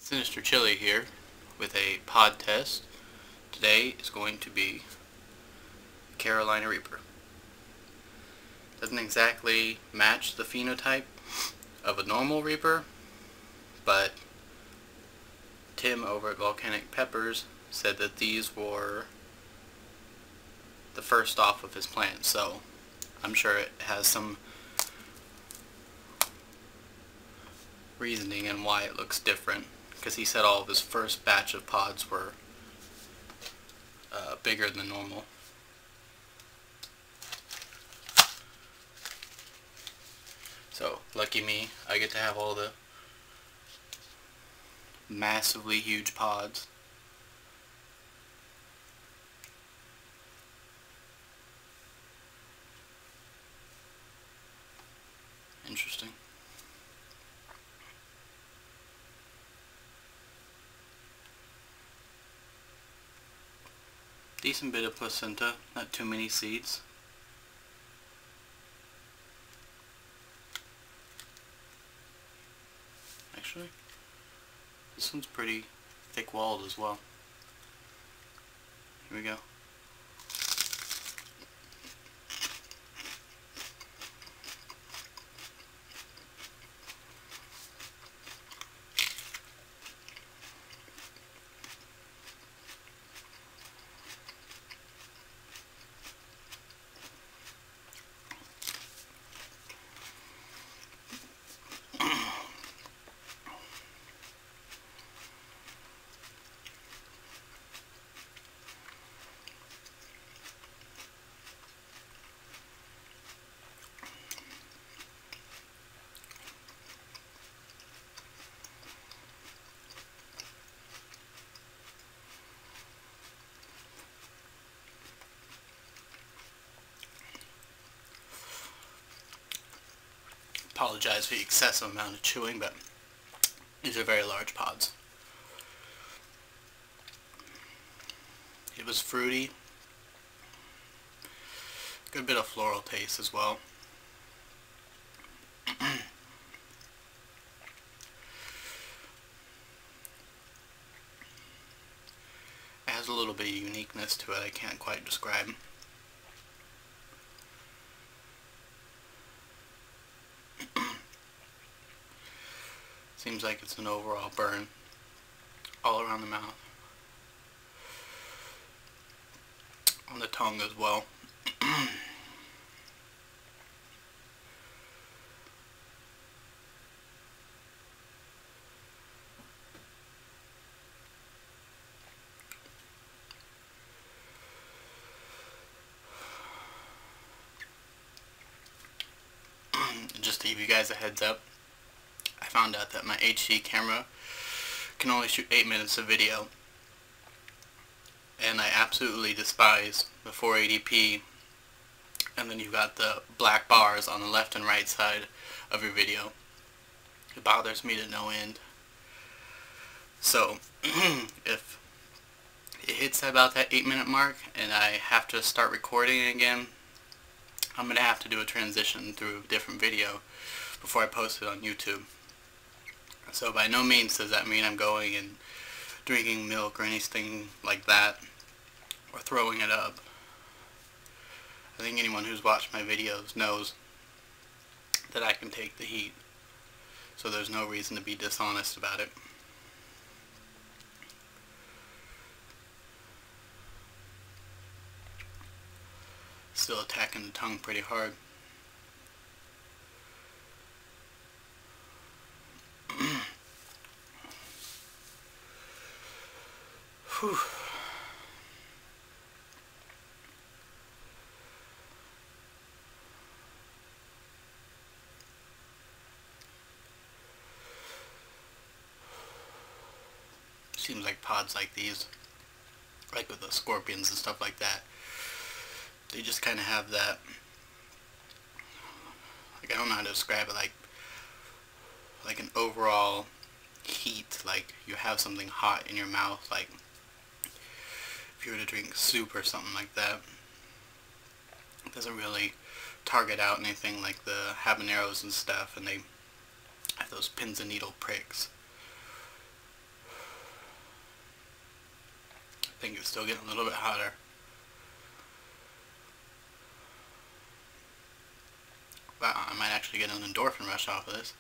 Sinister Chili here with a pod test. Today is going to be Carolina Reaper. Doesn't exactly match the phenotype of a normal Reaper, but Tim over at Volcanic Peppers said that these were the first off of his plant, so I'm sure it has some reasoning and why it looks different, because he said all of his first batch of pods were bigger than normal. So lucky me, I get to have all the massively huge pods. Interesting. Decent bit of placenta, not too many seeds. Actually, this one's pretty thick-walled as well. Here we go. Apologize for the excessive amount of chewing, but these are very large pods. It was fruity, good bit of floral taste as well. It has a little bit of uniqueness to it I can't quite describe. Seems like it's an overall burn all around the mouth, on the tongue as well. Just to give you guys a heads up, I found out that my HD camera can only shoot 8 minutes of video, and I absolutely despise the 480p, and then you've got the black bars on the left and right side of your video. It bothers me to no end. So if it hits about that 8-minute mark and I have to start recording again, I'm going to have to do a transition through a different video before I post it on YouTube. So by no means does that mean I'm going and drinking milk or anything like that, or throwing it up. I think anyone who's watched my videos knows that I can take the heat, so there's no reason to be dishonest about it. Still attacking the tongue pretty hard. Whew. Seems like pods like these, like with the scorpions and stuff like that, they just kind of have that, like, I don't know how to describe it, like an overall heat, like you have something hot in your mouth, like if you were to drink soup or something like that. It doesn't really target out anything like the habaneros and stuff, and they have those pins and needle pricks. think it's still getting a little bit hotter. Wow, I might actually get an endorphin rush off of this.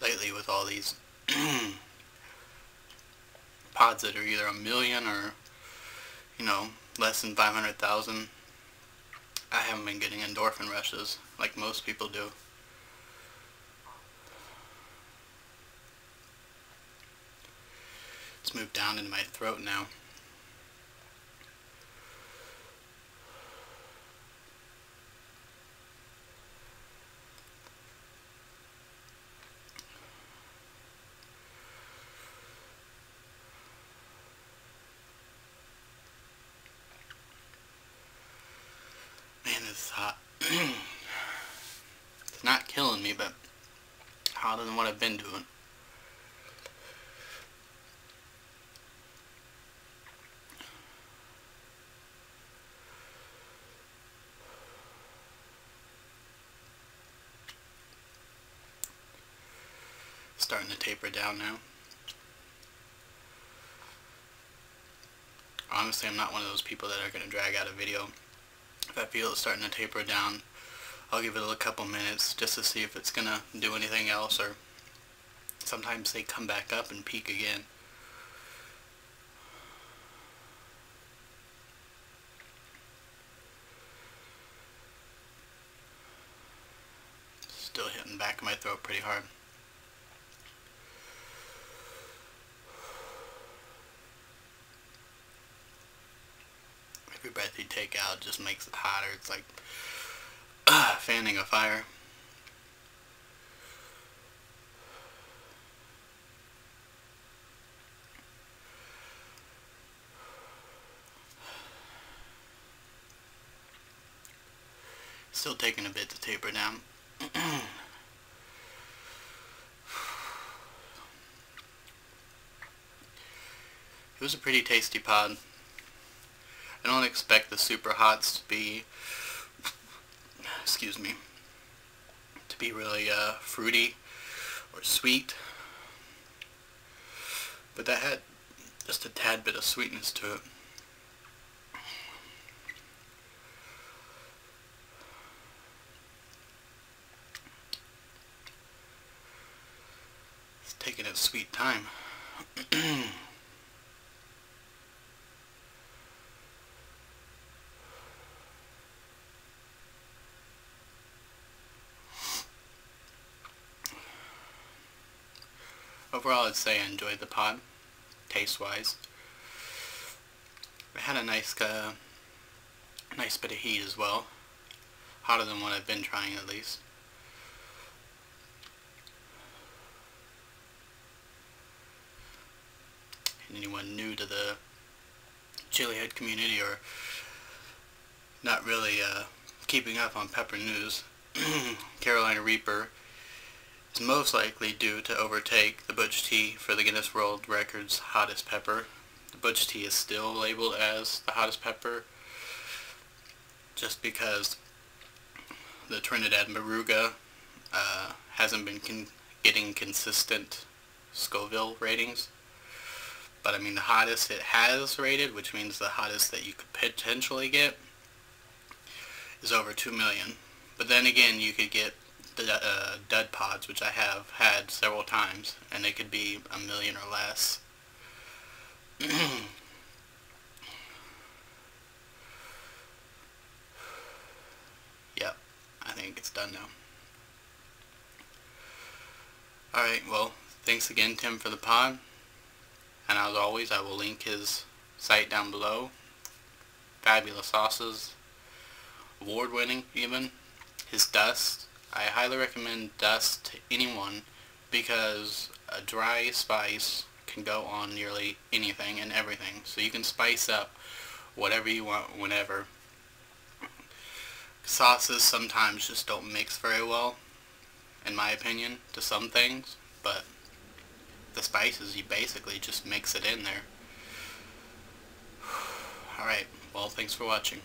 Lately with all these pods that are either a million or, you know, less than 500,000, I haven't been getting endorphin rushes like most people do. It's moved down into my throat now. Man, this is hot. It's not killing me, but hotter than what I've been doing. Starting to taper down now. Honestly, I'm not one of those people that are going to drag out a video. If I feel it's starting to taper down, I'll give it a couple minutes just to see if it's going to do anything else, or sometimes they come back up and peak again. Still hitting the back of my throat pretty hard. Every breath you take out just makes it hotter. It's like fanning a fire. Still taking a bit to taper down. It was a pretty tasty pod. I don't expect the super hots to be, excuse me, to be really fruity or sweet, but that had just a tad bit of sweetness to it. It's taking its sweet time. Overall, I'd say I enjoyed the pod, taste-wise. It had a nice bit of heat as well. Hotter than what I've been trying, at least. And anyone new to the chili head community or not really keeping up on pepper news, Carolina Reaper is most likely due to overtake the Butch Tea for the Guinness World Records hottest pepper. The Butch Tea is still labeled as the hottest pepper just because the Trinidad Moruga hasn't been getting consistent scoville ratings. But I mean, the hottest it has rated, which means the hottest that you could potentially get, is over 2 million. But then again, you could get the dud pods, which I have had several times, and they could be 1 million or less. Yep, I think it's done now. Alright, well, thanks again, Tim, for the pod. And as always, I will link his site down below. Fabulous sauces. Award-winning, even. His dust. I highly recommend dust to anyone because a dry spice can go on nearly anything and everything. So you can spice up whatever you want whenever. Sauces sometimes just don't mix very well, in my opinion, to some things, but the spices, you basically just mix it in there. Alright, well, thanks for watching.